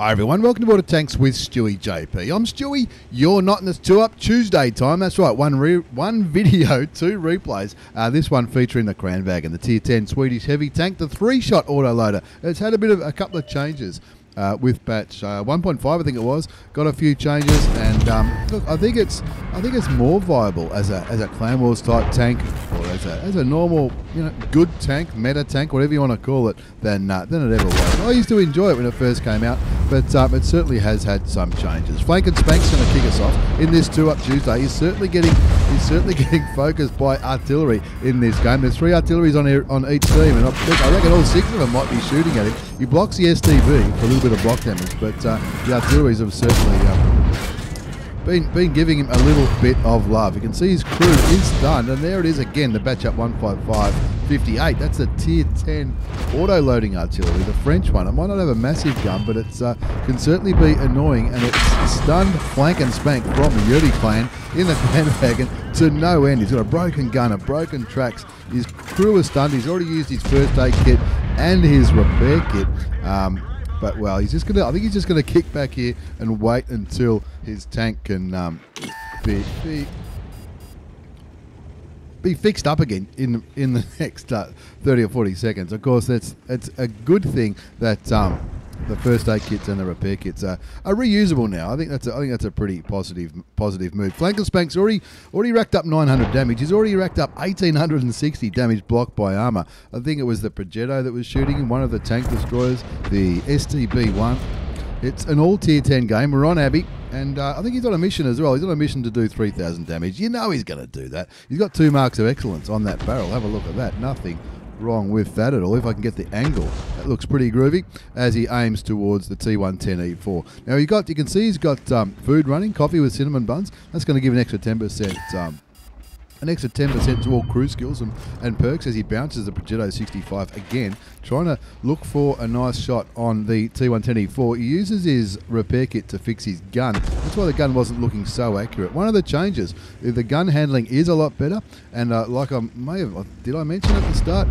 Hi everyone, welcome to Board of Tanks with stewiejp. I'm Stewie, you're not in this 2-up Tuesday time. That's right, one video, two replays. This one featuring the Kranvagn, the Tier 10 Swedish Heavy Tank, the 3-shot autoloader. It's had a couple of changes with batch 1.5, I think it was. Got a few changes, and look, I think it's more viable as a Clan Wars type tank, or as a normal, good tank, meta tank, whatever you want to call it, than it ever was. I used to enjoy it when it first came out, but it certainly has had some changes. Flank N Spank's going to kick us off in this 2-up Tuesday. He's certainly getting focused by artillery in this game. There's 3 artilleries on each team, and I reckon all 6 of them might be shooting at him. He blocks the STV for a little bit of block damage, but the artilleries have certainly been giving him a little bit of love. You can see his crew is stunned, and there it is again, the batch up 155-58. That's a Tier 10 auto-loading artillery, the French one. It might not have a massive gun, but it can certainly be annoying, and it's stunned Flank N Spank from the RØDE clan in the Kranvagn to no end. He's got a broken gun, a broken tracks. His crew is stunned. He's already used his first aid kit and his repair kit. But well, I think he's just gonna kick back here and wait until his tank can be fixed up again in the next 30 or 40 seconds. Of course, it's a good thing that the first aid kits and the repair kits are reusable now. I think that's a pretty positive move. Flank N Spank's already racked up 900 damage. He's already racked up 1860 damage blocked by armor. I think it was the Procaster that was shooting him, one of the tank destroyers, the STB1. It's an all Tier 10 game. We're on Abbey, and I think he's on a mission as well. He's on a mission to do 3,000 damage. You know he's going to do that. He's got 2 marks of excellence on that barrel. Have a look at that. Nothing wrong with that at all. If I can get the angle, that looks pretty groovy as he aims towards the T110E4. Now you can see he's got food running, coffee with cinnamon buns. That's going to give an extra 10%. An extra 10% to all crew skills and perks as he bounces the Procaster 65 again, trying to look for a nice shot on the T110E4. He uses his repair kit to fix his gun. That's why the gun wasn't looking so accurate. One of the changes, the gun handling is a lot better, and like did I mention at the start,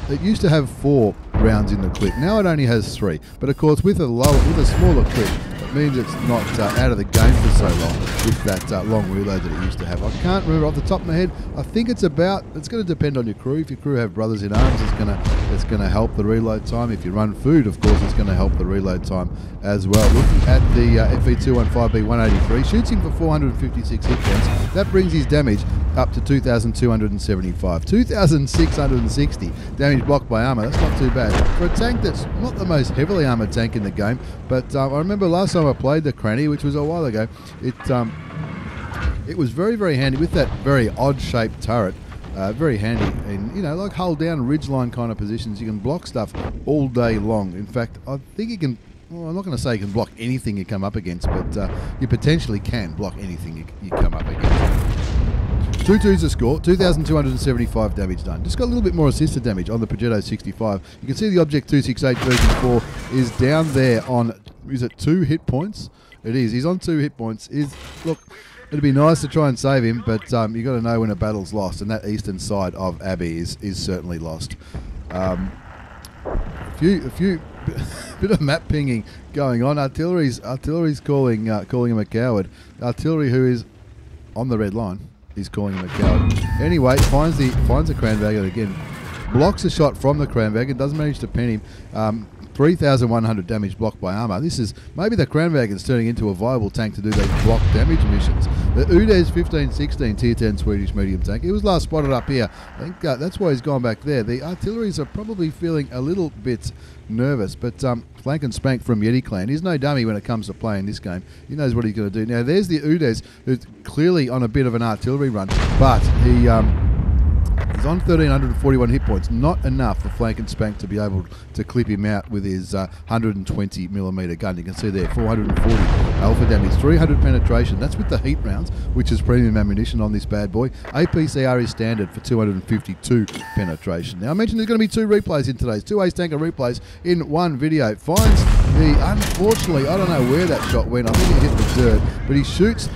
it used to have 4 rounds in the clip. Now it only has 3, but of course with a smaller clip, it means it's not out of the game for so long with that long reload that it used to have. I can't remember off the top of my head. I think it's going to depend on your crew. If your crew have brothers in arms, it's going to help the reload time. If you run food, of course, it's going to help the reload time as well. Looking at the FV215B183, shoots him for 456 hit points. That brings his damage up to 2,275. 2,660 damage blocked by armor. That's not too bad for a tank that's not the most heavily armored tank in the game. But I remember last time I played the Cranny, which was a while ago, it was very, very handy with that very odd-shaped turret. Very handy, and like hold down ridgeline kind of positions. You can block stuff all day long. In fact, I think you can. Well, I'm not going to say you can block anything you come up against, but you potentially can block anything you come up against. 2-2's the score, 2,275 damage done. Just got a little bit more assisted damage on the Procaster 65. You can see the Object 268 version 4 is down there on, is it 2 hit points? It is. He's on 2 hit points. Look, it'd be nice to try and save him, but you got to know when a battle's lost, and that eastern side of Abbey is certainly lost. A few bit of map pinging going on. Artillery's calling him a coward. Artillery, who is on the red line, is calling him a coward. Anyway, finds the Kranvagn again, blocks a shot from the Kranvagn, doesn't manage to pen him. 3,100 damage blocked by armor. This is maybe the Kranvagn's turning into a viable tank to do those block damage missions. The RØDE 1516 Tier 10 Swedish medium tank. It was last spotted up here. I think that's why he's gone back there. The artilleries are probably feeling a little bit nervous, but Flank N Spank from YETI clan, he's no dummy when it comes to playing this game. He knows what he's going to do. Now there's the RØDE, who's clearly on a bit of an artillery run, but he's on 1,341 hit points. Not enough for Flank N Spank to be able to clip him out with his 120mm gun. You can see there, 440 alpha damage, 300 penetration. That's with the heat rounds, which is premium ammunition on this bad boy. APCR is standard for 252 penetration. Now I mentioned there's going to be 2 replays in today's, 2 ace tanker replays in one video. Finds unfortunately, I don't know where that shot went. I think it hit the dirt, but he shoots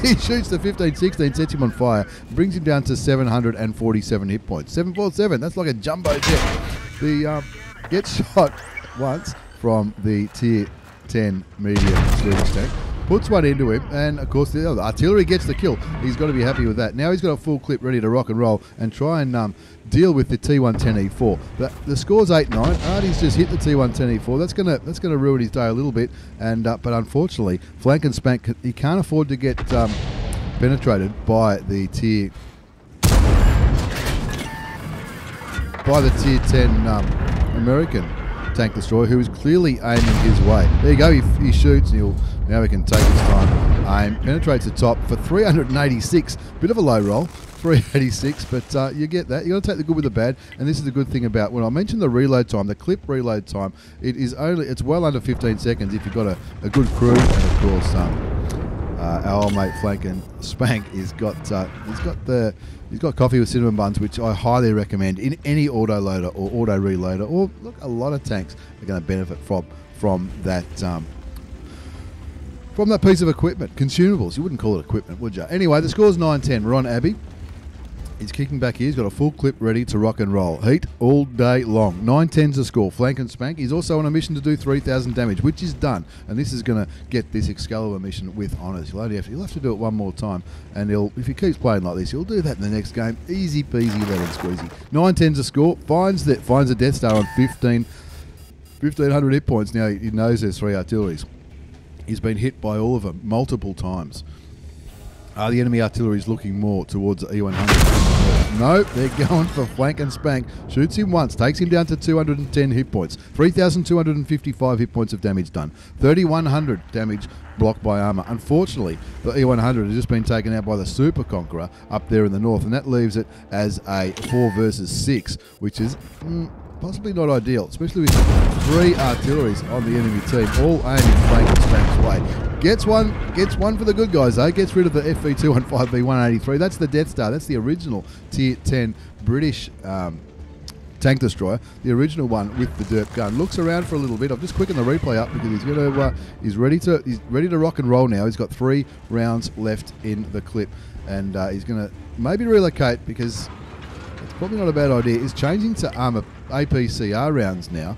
He shoots the 15-16, sets him on fire, brings him down to 747 hit points. 747, that's like a jumbo jet. The gets shot once from the tier T10 medium Swedish tank. Puts one into him, and of course the artillery gets the kill. He's got to be happy with that. Now he's got a full clip ready to rock and roll and try and deal with the T110E4. The score's 8-9. Artie's just hit the T110E4. That's gonna ruin his day a little bit. And but unfortunately, Flank N Spank, he can't afford to get penetrated by the tier 10 American tank destroyer, who is clearly aiming his way. There you go. He shoots, and now he can take his time. Aim, penetrates the top for 386. Bit of a low roll, 386, but you get that. You got to take the good with the bad, and this is the good thing about when I mentioned the reload time, the clip reload time. It's well under 15 seconds if you've got a good crew, and of course our old mate Flank N Spank he's got coffee with cinnamon buns, which I highly recommend in any auto loader or auto reloader. Or look, a lot of tanks are going to benefit from that piece of equipment. Consumables, you wouldn't call it equipment, would you? Anyway, the score's 9-10. We're on Abby. He's kicking back here. He's got a full clip ready to rock and roll. Heat all day long. 9-10's the score. Flank N Spank. He's also on a mission to do 3,000 damage, which is done. And this is going to get this Excalibur mission with honours. He'll have to do it one more time. And if he keeps playing like this, he'll do that in the next game. Easy peasy, lemon squeezy. 9-10's the score. Finds the Death Star on 1,500 hit points. Now he knows there's 3 artilleries. He's been hit by all of them multiple times. The enemy artillery is looking more towards the E100. No, they're going for Flank N Spank. Shoots him once, takes him down to 210 hit points. 3,255 hit points of damage done. 3,100 damage blocked by armour. Unfortunately, the E100 has just been taken out by the Super Conqueror up there in the north, and that leaves it as a 4 versus 6, which is possibly not ideal, especially with 3 artilleries on the enemy team, all aiming Flank N Spank's way. Gets one for the good guys, though. Gets rid of the FV215B183. That's the Death Star. That's the original Tier 10 British tank destroyer. The original one with the derp gun. Looks around for a little bit. I've just quickened the replay up because he's ready to rock and roll now. He's got 3 rounds left in the clip, and he's going to maybe relocate because it's probably not a bad idea. He's changing to armor APCR rounds now.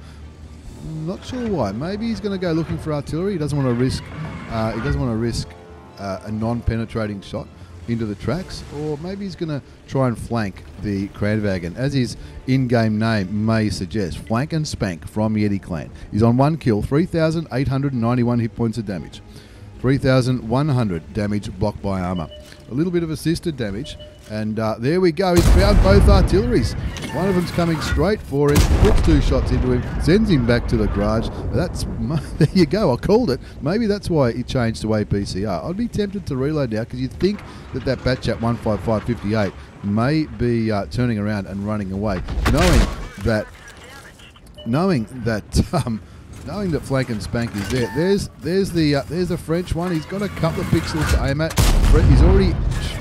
Not sure why. Maybe he's going to go looking for artillery. He doesn't want to risk. A non-penetrating shot into the tracks, or maybe he's going to try and flank the Kranvagn, as his in-game name may suggest. Flank N Spank from Yeti Clan. He's on 1 kill, 3,891 hit points of damage, 3,100 damage blocked by armour. A little bit of assisted damage, and there we go. He's found both artilleries. One of them's coming straight for him, puts 2 shots into him, sends him back to the garage. There you go, I called it. Maybe that's why he changed to APCR. I'd be tempted to reload now, because you'd think that Batchat 15558 may be turning around and running away, knowing that Flank N Spank is there. There's the French one. He's got a couple of pixels to aim at. He's already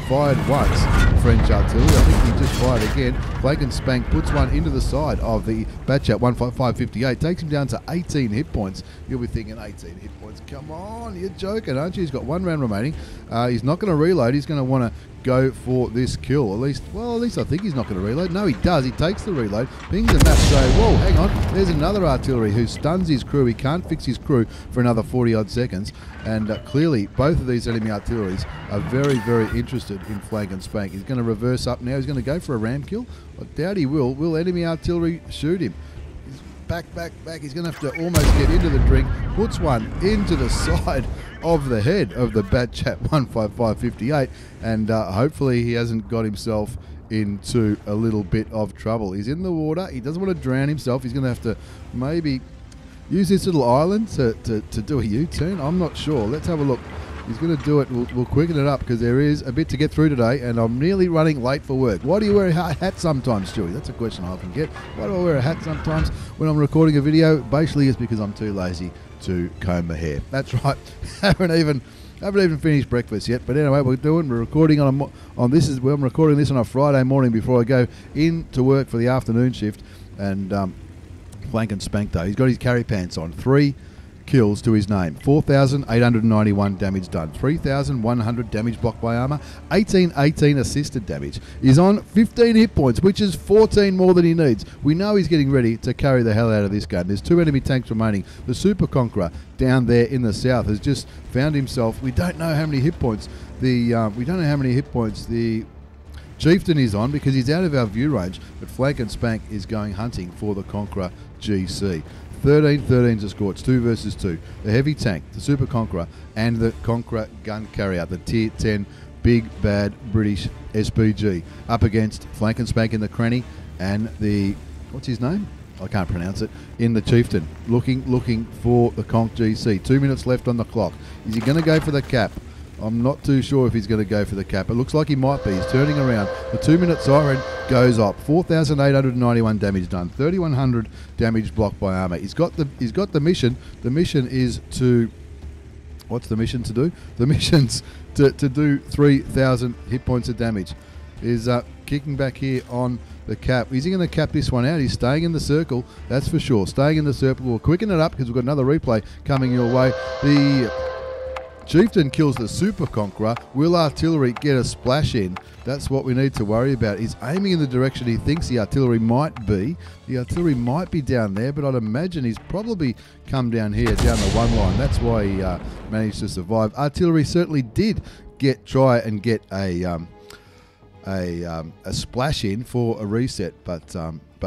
fired once, French artillery. I think he just fired again. Flank N Spank puts one into the side of the Batchat 15558. Takes him down to 18 hit points. You'll be thinking 18 hit points. Come on, you're joking, aren't you? He's got 1 round remaining. He's not going to reload. He's going to want to go for this kill. At least I think he's not going to reload. No, he does. He takes the reload, pings the map, say, whoa, hang on, there's another artillery who stuns his crew. He can't fix his crew for another 40 odd seconds, and clearly both of these enemy artilleries are very, very interested in Flank N Spank. He's going to reverse up now. He's going to go for a ram kill. I doubt he will. Will enemy artillery shoot him? He's back. He's going to have to almost get into the drink. Puts one into the side of the head of the Batchat 15558, and hopefully he hasn't got himself into a little bit of trouble. He's in the water. He doesn't want to drown himself. He's going to have to maybe use this little island to do a U-turn. I'm not sure. Let's have a look. He's going to do it. We'll quicken it up because there is a bit to get through today, and I'm nearly running late for work. Why do you wear a hat sometimes, Stewie? That's a question I often get. Why do I wear a hat sometimes when I'm recording a video? Basically, it's because I'm too lazy to comb my hair. That's right. haven't even finished breakfast yet. But anyway, we're recording I'm recording this on a Friday morning before I go in to work for the afternoon shift. And Flank N Spank, though, he's got his carry pants on. 3 kills to his name. 4,891 damage done. 3,100 damage blocked by armor. 1818 assisted damage. He's on 15 hit points, which is 14 more than he needs. We know he's getting ready to carry the hell out of this game. There's 2 enemy tanks remaining. The Super Conqueror down there in the south has just found himself. We don't know how many hit points the Chieftain is on because he's out of our view range, but Flank N Spank is going hunting for the Conqueror GC. 13-13's a score. It's 2 versus 2. The Heavy Tank, the Super Conqueror, and the Conqueror gun carrier, the Tier 10 big bad British SPG, up against Flank N Spank in the Cranny and the, what's his name? I can't pronounce it, in the Chieftain, looking for the Conq GC. 2 minutes left on the clock. Is he going to go for the cap? I'm not too sure if he's going to go for the cap. It looks like he might be. He's turning around. The 2-minute siren goes up. 4,891 damage done. 3,100 damage blocked by armor. He's got the mission. The mission is to, what's the mission to do? The mission's to do 3,000 hit points of damage. Is kicking back here on the cap. Is he going to cap this one out? He's staying in the circle, that's for sure. Staying in the circle. We'll quicken it up because we've got another replay coming your way. The Chieftain kills the Super Conqueror. Will artillery get a splash in? That's what we need to worry about. He's aiming in the direction he thinks the artillery might be. The artillery might be down there, but I'd imagine he's probably come down here, down the 1 line. That's why he managed to survive. Artillery certainly did try and get a splash in for a reset, but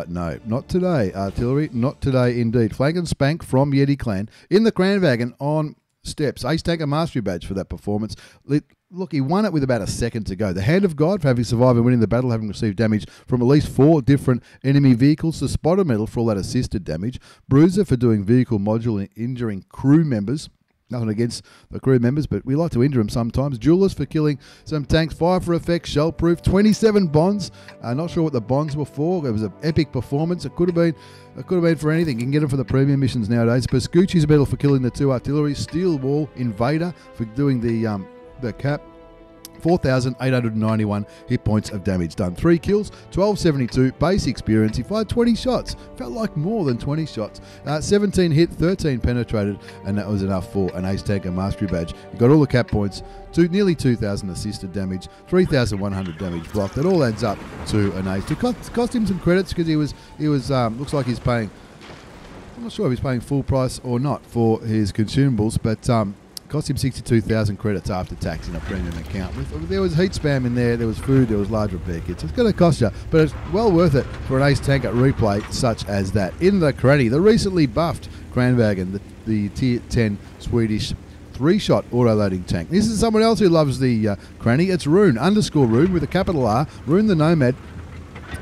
no, not today. Artillery, not today indeed. Flank N Spank from Yeti Clan in the Kranvagn on steps. Ace Tanker Mastery Badge for that performance. Look, he won it with about a second to go. The Hand of God for having survived and winning the battle, having received damage from at least 4 different enemy vehicles. The Spotter Medal for all that assisted damage. Bruiser for doing vehicle module and injuring crew members. Nothing against the crew members, but we like to injure them sometimes. Jewelers for killing some tanks. Fire for effect, shell proof. 27 bonds. Not sure what the bonds were for. It was an epic performance. It could have been for anything. You can get them for the premium missions nowadays. Pascucci's medal for killing the 2 artillery. Steel Wall Invader for doing the cap. 4,891 hit points of damage done. 3 kills, 1272 base experience. He fired 20 shots. Felt like more than 20 shots. 17 hit, 13 penetrated, and that was enough for an Ace Tanker Mastery Badge. He got all the cap points, nearly 2,000 assisted damage, 3,100 damage blocked. That all adds up to an ace. It cost him some credits because he was looks like he's paying, I'm not sure if he's paying full price or not for his consumables, but cost him 62,000 credits after tax in a premium account. There was heat spam in there, there was food, there was large repair kits. It's going to cost you, but it's well worth it for an Ace Tanker replay such as that. In the Cranny, the recently buffed Kranvagn, the Tier 10 Swedish 3-shot auto-loading tank. This is someone else who loves the Cranny. It's Rune, _Rune with a capital R, Rune the Nomad.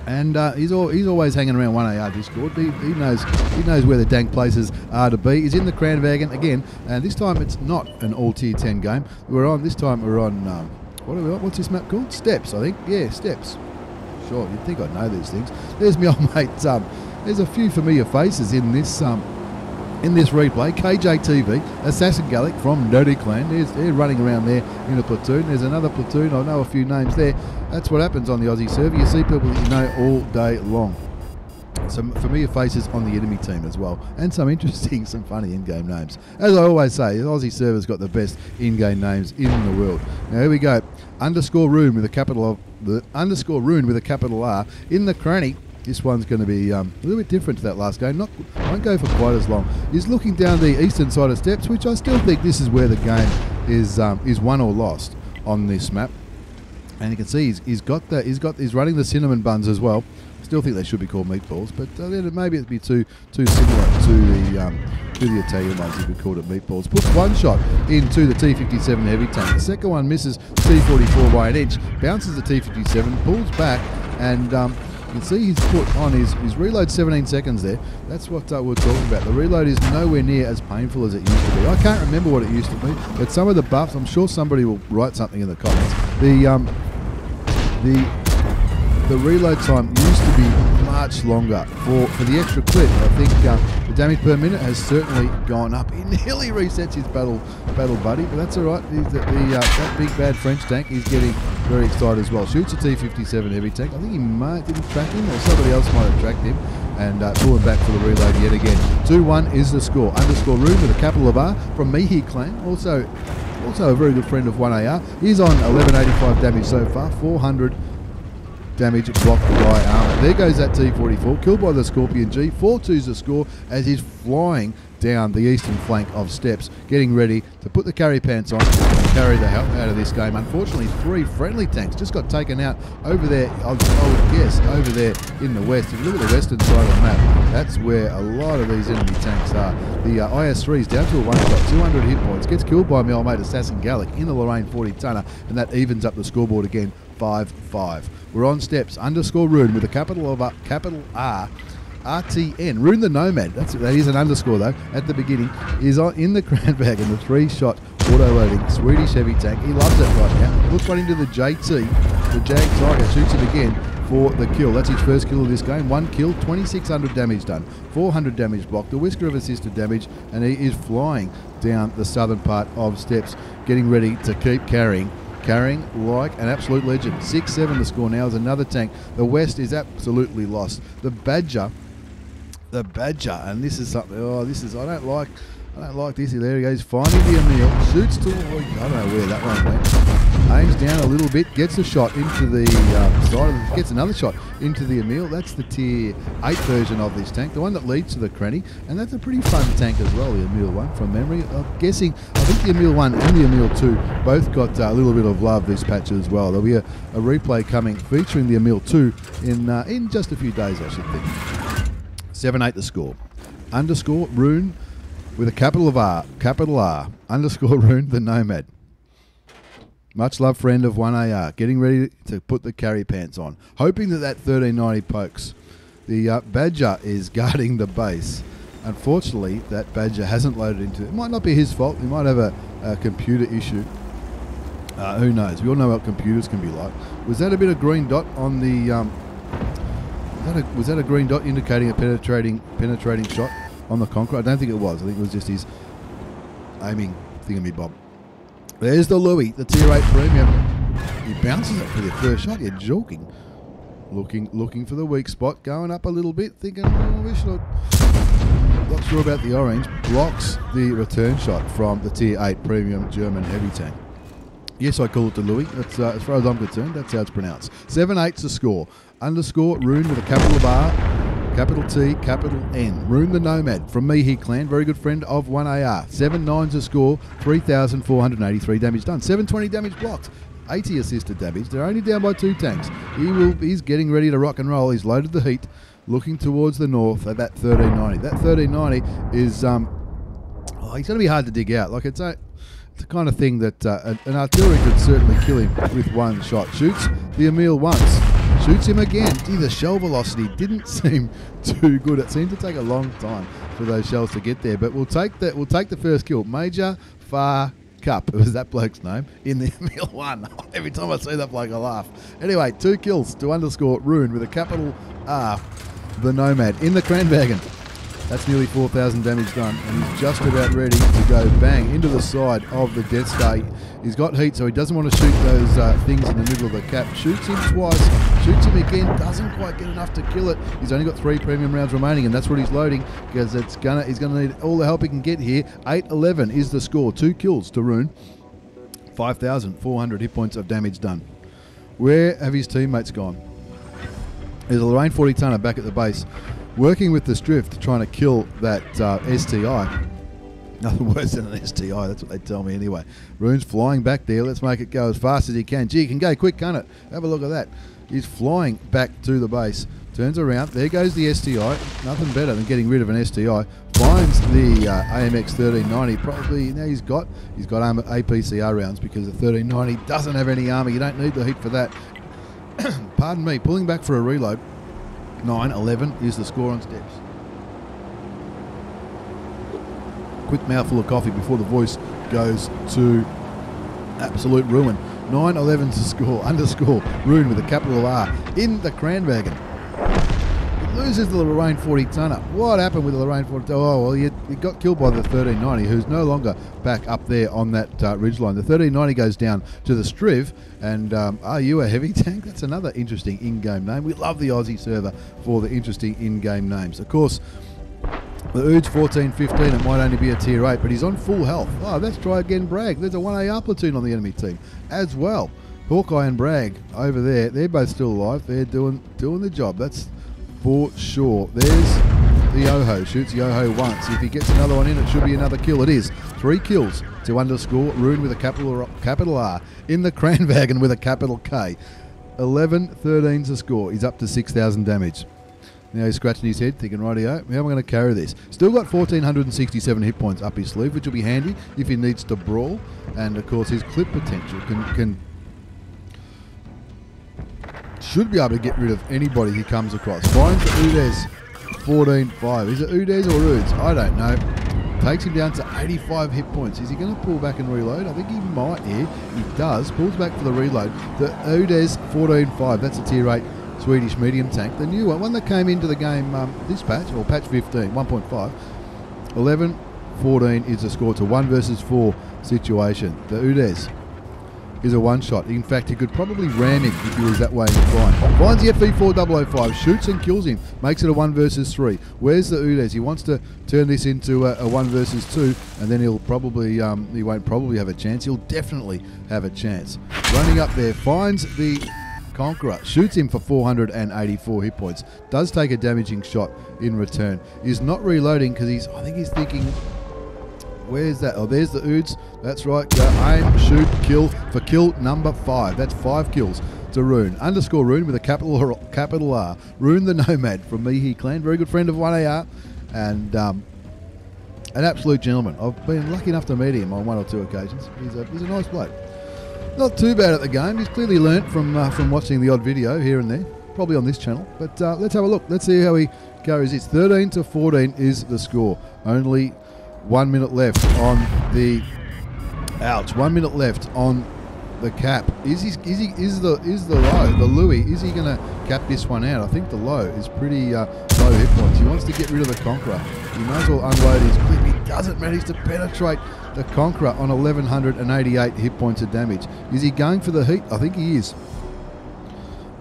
And he's always hanging around 1AR Discord. He knows where the dank places are to be. He's in the Kranvagn again, and this time it's not an all Tier 10 game. This time we're on what's this map called? Steps, I think. Yeah, Steps. Sure, you'd think I'd know these things. There's my old mate. There's a few familiar faces in this replay. KJTV, Assassin Gallic from RØDE Clan. They're running around there in a platoon. There's another platoon. I know a few names there. That's what happens on the Aussie server. You see people that you know all day long. Some familiar faces on the enemy team as well. And some interesting, some funny in-game names. As I always say, the Aussie server's got the best in-game names in the world. Now here we go. _Rune with a capital Rune with a capital R in the Cranny. This one's going to be a little bit different to that last game. Won't go for quite as long. He's looking down the eastern side of Steps, which I still think this is where the game is won or lost on this map. And you can see he's running the cinnamon buns as well. Still think they should be called meatballs, but maybe it'd be too similar to the Italian ones if we called it meatballs. Puts 1 shot into the T57 Heavy Tank. The second one misses the T44 by an inch. Bounces the T57, pulls back, and you can see he's put on his reload 17 seconds there. That's what we're talking about. The reload is nowhere near as painful as it used to be. I can't remember what it used to be, but some of the buffs, I'm sure somebody will write something in the comments. The reload time used to be much longer for the extra clip. I think the damage per minute has certainly gone up. He nearly resets his battle buddy, but that's all right. That big bad French tank is getting very excited as well. Shoots a T57 Heavy Tank. I think didn't track him, or somebody else might have tracked him. and pulling back for the reload yet again. 2-1 is the score. Underscore Rune with a capital of R from Mihi Clan, also a very good friend of 1AR. He's on 1185 damage so far, 400 damage blocked by armor. There goes that T44, killed by the Scorpion G. 4-2's the score as he's flying down the eastern flank of steps, getting ready to put the carry pants on and carry the hell out of this game. Unfortunately, 3 friendly tanks just got taken out over there, I would guess, over there in the west. If you look at the western side of the map, that's where a lot of these enemy tanks are. The IS-3 is down to a one-shot, 200 hit points, gets killed by my old mate Assassin Gallic in the Lorraine 40-tonner, and that evens up the scoreboard again, 5-5. We're on steps. Underscore Rune with a capital R, RTN, Rune the Nomad, that is an underscore though, at the beginning, is in the Kranvagn and the 3-shot auto-loading Swedish Heavy Tank. He loves it right now. Looks right into the JT, the Jag Tiger, shoots it again for the kill. That's his first kill of this game. 1 kill, 2,600 damage done, 400 damage blocked, a whisker of assisted damage, and he is flying down the southern part of steps, getting ready to keep carrying like an absolute legend. 6-7 the score now is another tank. The west is absolutely lost. The Badger, and this is something, I don't like this. There he goes, finding the Emil, shoots to, I don't know where that one went. Aims down a little bit, gets a shot into the side, gets another shot into the Emil. That's the tier 8 version of this tank, the one that leads to the Cranny, and that's a pretty fun tank as well, the Emil 1 from memory. I think the Emil 1 and the Emil 2 both got a little bit of love this patch as well. There'll be a replay coming featuring the Emil 2 in just a few days, I should think. 7-8 the score. Underscore Rune with a capital R, underscore Rune the Nomad. Much loved friend of 1AR, getting ready to put the carry pants on, hoping that 1390 pokes. The Badger is guarding the base. Unfortunately, that Badger hasn't loaded into it. It might not be his fault. He might have a computer issue. Who knows? We all know what computers can be like. Was that a bit of green dot on the... was that a green dot indicating a penetrating shot on the concrete? I don't think it was. I think it was just his aiming thingamabob. There's the Louis, the tier 8 premium. He bounces it for the first shot. You're joking. Looking for the weak spot. Going up a little bit, thinking, oh, we should. Not sure about the orange. Blocks the return shot from the tier 8 premium German heavy tank. Yes, I call it the Louis. That's, as far as I'm concerned, that's how it's pronounced. 7-8's the score. Underscore Rune with a capital of R, capital T, capital N. Rune the Nomad from Mihi Clan, very good friend of 1AR. 7-9's the score, 3,483 damage done. 720 damage blocked, 80 assisted damage. They're only down by 2 tanks. He's getting ready to rock and roll. He's loaded the heat, looking towards the north at that 1390. That 1390 is, he's going to be hard to dig out. Like it's the kind of thing that an artillery could certainly kill him with one shot. Shoots the Emil once. Shoots him again. Gee, the shell velocity didn't seem too good. It seemed to take a long time for those shells to get there. But we'll take the first kill. Major Far Cup. It was that bloke's name in the Emil 1. Every time I see that bloke, I laugh. Anyway, 2 kills to underscore Rune with a capital R, the Nomad in the Kranvagn. That's nearly 4,000 damage done, and he's just about ready to go bang into the side of the Death Star. He's got heat, so he doesn't want to shoot those things in the middle of the cap. Shoots him twice, shoots him again, doesn't quite get enough to kill it. He's only got 3 premium rounds remaining, and that's what he's loading, because he's gonna need all the help he can get here. 8-11 is the score. 2 kills to Rune. 5,400 hit points of damage done. Where have his teammates gone? There's a Lorraine 40-tonner back at the base, working with the Strift, trying to kill that STI. Nothing worse than an STI, that's what they tell me anyway. Rune's flying back there. Let's make it go as fast as he can. Gee, he can go quick, can't it? Have a look at that. He's flying back to the base. Turns around. There goes the STI. Nothing better than getting rid of an STI. Finds the AMX 1390. Probably now he's got APCR rounds, because the 1390 doesn't have any armor. You don't need the heat for that. Pardon me. Pulling back for a reload. 9-11 is the score on steps. Quick mouthful of coffee before the voice goes to absolute ruin. 9-11's the score. Underscore Rune with a capital R in the Kranvagn. loses the Lorraine 40 tonner. What happened with the Lorraine 40 tonner? Oh, well, he got killed by the 1390, who's no longer back up there on that ridgeline. The 1390 goes down to the Striv, and are you a heavy tank? That's another interesting in-game name. We love the Aussie server for the interesting in-game names. Of course, the Ood's 14-15, it might only be a tier 8, but he's on full health. Oh, let's try again Bragg. There's a 1AR platoon on the enemy team as well. Hawkeye and Bragg over there, they're both still alive. They're doing the job. That's for sure. There's the Yoho. Shoots Yoho once. If he gets another one in, it should be another kill. It is. 3 kills to underscore Rune with a capital R in the Kranvagn with a capital K. 11-13 to score. He's up to 6,000 damage. Now he's scratching his head, thinking, rightio, how am I going to carry this? Still got 1,467 hit points up his sleeve, which will be handy if he needs to brawl. And of course, his clip potential should be able to get rid of anybody he comes across. Finds the Udes 14-5. Is it Udes or Udes? I don't know. Takes him down to 85 hit points. Is he going to pull back and reload? I think he might here. He does. Pulls back for the reload. The Udes 14-5. That's a tier 8 Swedish medium tank. The new one that came into the game this patch, or patch 15, 1.5. 11-14 is the score to 1 versus 4 situation. The Udes is a one-shot. In fact, he could probably ram him if he was that way inclined. Finds the FV4 005, shoots and kills him, makes it a 1 versus 3. Where's the Udes? He wants to turn this into a 1 versus 2, and then he'll probably, he won't probably have a chance. He'll definitely have a chance. Running up there, finds the Conqueror, shoots him for 484 hit points. Does take a damaging shot in return. He's not reloading because I think he's thinking, where's that? Oh, there's the Udes. That's right. Go aim, shoot, kill for kill number 5. That's 5 kills to Rune. Underscore Rune with a capital R. Rune the Nomad from Mihi Clan. Very good friend of 1AR. And an absolute gentleman. I've been lucky enough to meet him on 1 or 2 occasions. He's a nice bloke. Not too bad at the game. He's clearly learnt from watching the odd video here and there. Probably on this channel. But let's have a look. Let's see how he carries this. 13-14 is the score. Only 1 minute left on the 1 minute left on the cap. Is the low, the Louis, is he going to cap this one out? I think the low is pretty low hit points. He wants to get rid of the Conqueror. He might as well unload his clip. He doesn't manage to penetrate the Conqueror on 1,188 hit points of damage. Is he going for the heat? I think he is.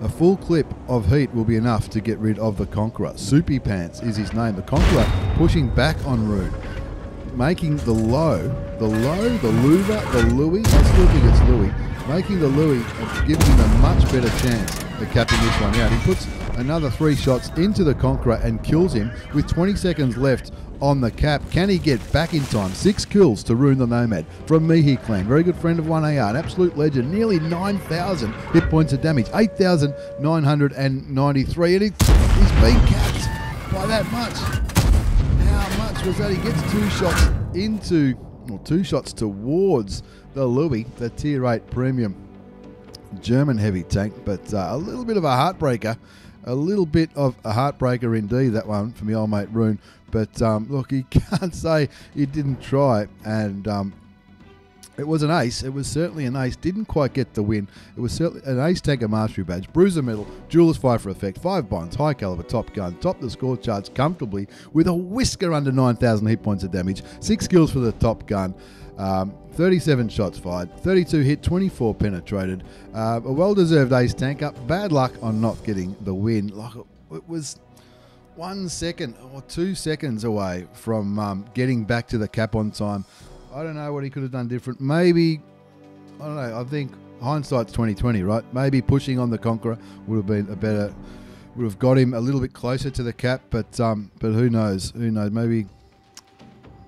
A full clip of heat will be enough to get rid of the Conqueror. Soupy Pants is his name. The Conqueror pushing back on Rune, making the low, the Louva, the Louis, I still think it's Louis, making the Louis giving him a much better chance of capping this one out. He puts another 3 shots into the Conqueror and kills him with 20 seconds left on the cap. Can he get back in time? 6 kills to Rune the Nomad from Mihi Clan. Very good friend of 1AR, an absolute legend. Nearly 9,000 hit points of damage, 8,993, and he's been capped by that much. How much was that? He gets 2 shots into, or 2 shots towards the Louis, the tier 8 premium German heavy tank, but a little bit of a heartbreaker. A little bit of a heartbreaker indeed, that one from the old mate Rune. But look, you can't say he didn't try, and it was an ace. It was certainly an ace. Didn't quite get the win. It was certainly an ace tanker mastery badge, bruiser medal, jeweler's 5 for effect, 5 bonds, high caliber, top gun, topped the score charts comfortably with a whisker under 9,000 hit points of damage, 6 kills for the top gun. 37 shots fired, 32 hit, 24 penetrated. A well-deserved ace tanker. Bad luck on not getting the win. Like, it was 1 second or 2 seconds away from getting back to the cap on time. I don't know what he could have done different. Maybe, I don't know, I think hindsight's 20/20, right? Maybe pushing on the Conqueror would have been a better, would have got him a little bit closer to the cap, but who knows? Who knows? Maybe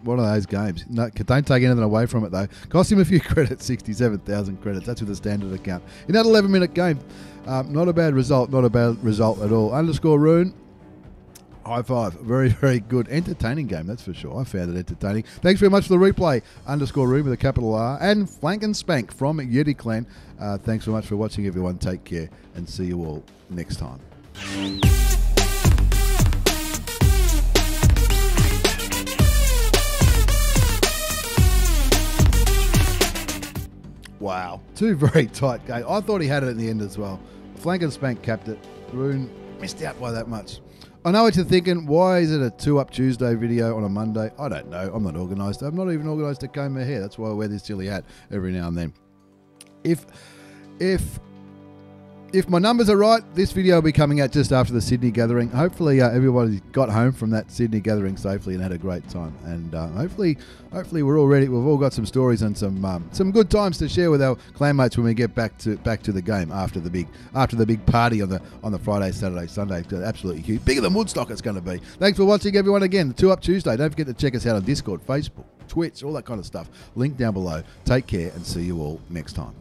one of those games. No, don't take anything away from it though. Cost him a few credits, 67,000 credits. That's with a standard account. In that 11-minute game, not a bad result. Not a bad result at all. Underscore Rune, high five. Very, very good. Entertaining game, that's for sure. I found it entertaining. Thanks very much for the replay. Underscore Rune with a capital R. And Flank N Spank from Yeti Clan. Thanks very much for watching, everyone. Take care and see you all next time. Wow. 2 very tight games. I thought he had it in the end as well. Flank N Spank capped it. Rune missed out by that much. I know what you're thinking. Why is it a 2 Up Tuesday video on a Monday? I don't know. I'm not organised. I'm not even organised to comb my hair. That's why I wear this silly hat every now and then. If my numbers are right, this video will be coming out just after the Sydney gathering. Hopefully everybody got home from that Sydney gathering safely and had a great time. And hopefully we're all ready. We've all got some stories and some good times to share with our clanmates when we get back to the game after the big party on the Friday, Saturday, Sunday. Absolutely huge, bigger than Woodstock it's going to be. Thanks for watching, everyone. Again, the 2 Up Tuesday. Don't forget to check us out on Discord, Facebook, Twitch, all that kind of stuff. Link down below. Take care and see you all next time.